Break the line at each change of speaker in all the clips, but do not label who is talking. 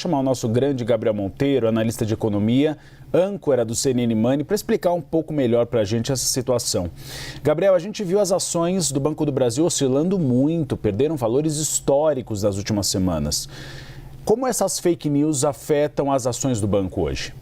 Chamar o nosso grande Gabriel Monteiro, analista de economia, âncora do CNN Money, para explicar um pouco melhor para a gente essa situação. Gabriel, a gente viu as ações do Banco do Brasil oscilando muito, perderam valores históricos nas últimas semanas. Como essas fake news afetam as ações do banco hoje?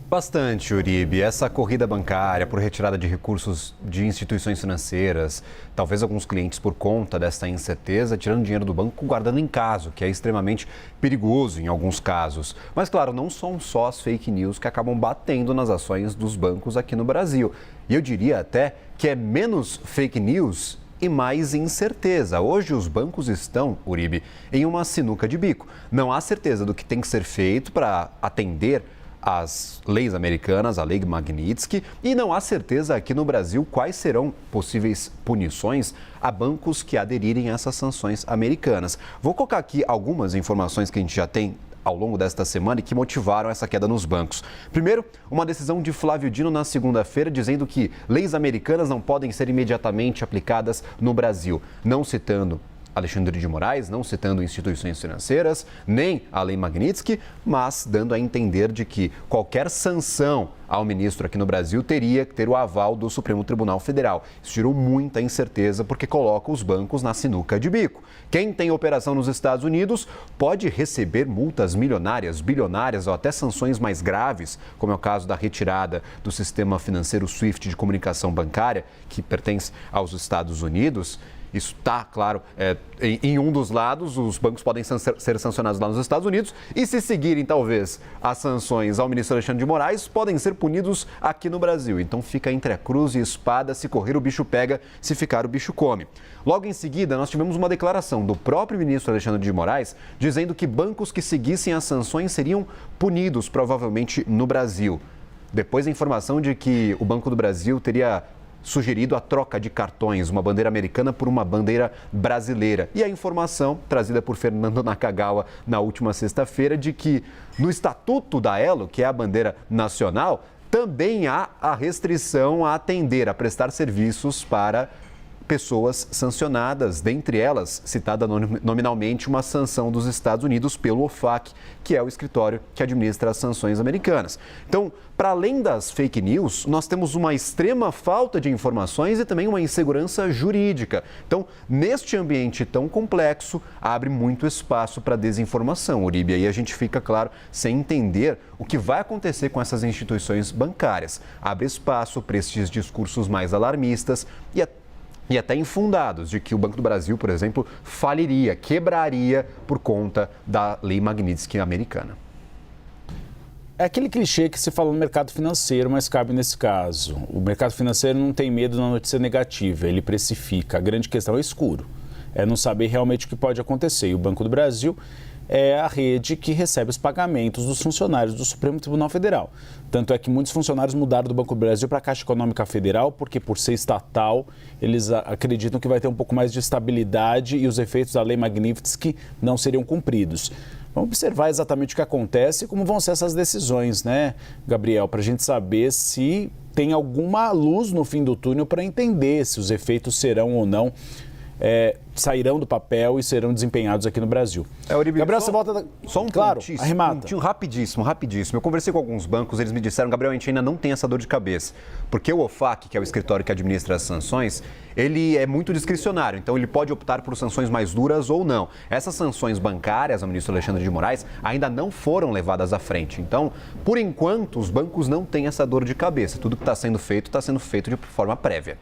Bastante, Uribe. Essa corrida bancária por retirada de recursos de instituições financeiras, talvez alguns clientes por conta dessa incerteza, tirando dinheiro do banco, guardando em casa, o que é extremamente perigoso em alguns casos. Mas, claro, não são só as fake news que acabam batendo nas ações dos bancos aqui no Brasil. E eu diria até que é menos fake news e mais incerteza. Hoje os bancos estão, Uribe, em uma sinuca de bico. Não há certeza do que tem que ser feito para atender as leis americanas, a Lei Magnitsky, e não há certeza aqui no Brasil quais serão possíveis punições a bancos que aderirem a essas sanções americanas. Vou colocar aqui algumas informações que a gente já tem ao longo desta semana e que motivaram essa queda nos bancos. Primeiro, uma decisão de Flávio Dino na segunda-feira dizendo que leis americanas não podem ser imediatamente aplicadas no Brasil, não citando Alexandre de Moraes, não citando instituições financeiras, nem a Lei Magnitsky, mas dando a entender de que qualquer sanção ao ministro aqui no Brasil teria que ter o aval do Supremo Tribunal Federal. Isso tirou muita incerteza porque coloca os bancos na sinuca de bico. Quem tem operação nos Estados Unidos pode receber multas milionárias, bilionárias ou até sanções mais graves, como é o caso da retirada do sistema financeiro SWIFT de comunicação bancária, que pertence aos Estados Unidos. Isso está, claro, em um dos lados, os bancos podem ser sancionados lá nos Estados Unidos e se seguirem, talvez, as sanções ao ministro Alexandre de Moraes, podem ser punidos aqui no Brasil. Então fica entre a cruz e a espada, se correr o bicho pega, se ficar o bicho come. Logo em seguida, nós tivemos uma declaração do próprio ministro Alexandre de Moraes dizendo que bancos que seguissem as sanções seriam punidos, provavelmente, no Brasil. Depois a informação de que o Banco do Brasil teria sugerido a troca de cartões, uma bandeira americana por uma bandeira brasileira. E a informação trazida por Fernando Nakagawa na última sexta-feira de que no Estatuto da Elo, que é a bandeira nacional, também há a restrição a atender, a prestar serviços para pessoas sancionadas, dentre elas, citada nominalmente, uma sanção dos Estados Unidos pelo OFAC, que é o escritório que administra as sanções americanas. Então, para além das fake news, nós temos uma extrema falta de informações e também uma insegurança jurídica. Então, neste ambiente tão complexo, abre muito espaço para desinformação, Uribe. Aí a gente fica, claro, sem entender o que vai acontecer com essas instituições bancárias. Abre espaço para estes discursos mais alarmistas e até infundados, de que o Banco do Brasil, por exemplo, faliria, quebraria por conta da Lei Magnitsky americana.
É aquele clichê que se fala no mercado financeiro, mas cabe nesse caso. O mercado financeiro não tem medo da notícia negativa, ele precifica. A grande questão é escuro, é não saber realmente o que pode acontecer. E o Banco do Brasil é a rede que recebe os pagamentos dos funcionários do Supremo Tribunal Federal. Tanto é que muitos funcionários mudaram do Banco do Brasil para a Caixa Econômica Federal, porque por ser estatal, eles acreditam que vai ter um pouco mais de estabilidade e os efeitos da Lei Magnitsky não seriam cumpridos. Vamos observar exatamente o que acontece e como vão ser essas decisões, né, Gabriel? Para a gente saber se tem alguma luz no fim do túnel para entender se os efeitos serão ou não sairão do papel e serão desempenhados aqui no Brasil.
Uribe,
Gabriel, você volta...
Só um
claro,
arremata. Rapidíssimo. Eu conversei com alguns bancos, eles me disseram, Gabriel, a gente ainda não tem essa dor de cabeça. Porque o OFAC, que é o escritório que administra as sanções, ele é muito discricionário. Então, ele pode optar por sanções mais duras ou não. Essas sanções bancárias ao ministro Alexandre de Moraes ainda não foram levadas à frente. Então, por enquanto, os bancos não têm essa dor de cabeça. Tudo que está sendo feito de forma prévia.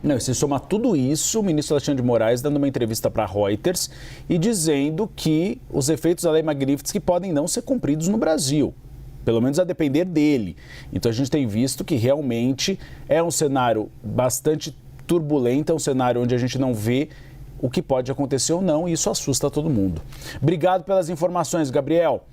Não, e se somar tudo isso, o ministro Alexandre de Moraes dando uma entrevista para a Reuters e dizendo que os efeitos da Lei Magnitsky podem não ser cumpridos no Brasil, pelo menos a depender dele. Então a gente tem visto que realmente é um cenário bastante turbulento, é um cenário onde a gente não vê o que pode acontecer ou não e isso assusta todo mundo. Obrigado pelas informações, Gabriel.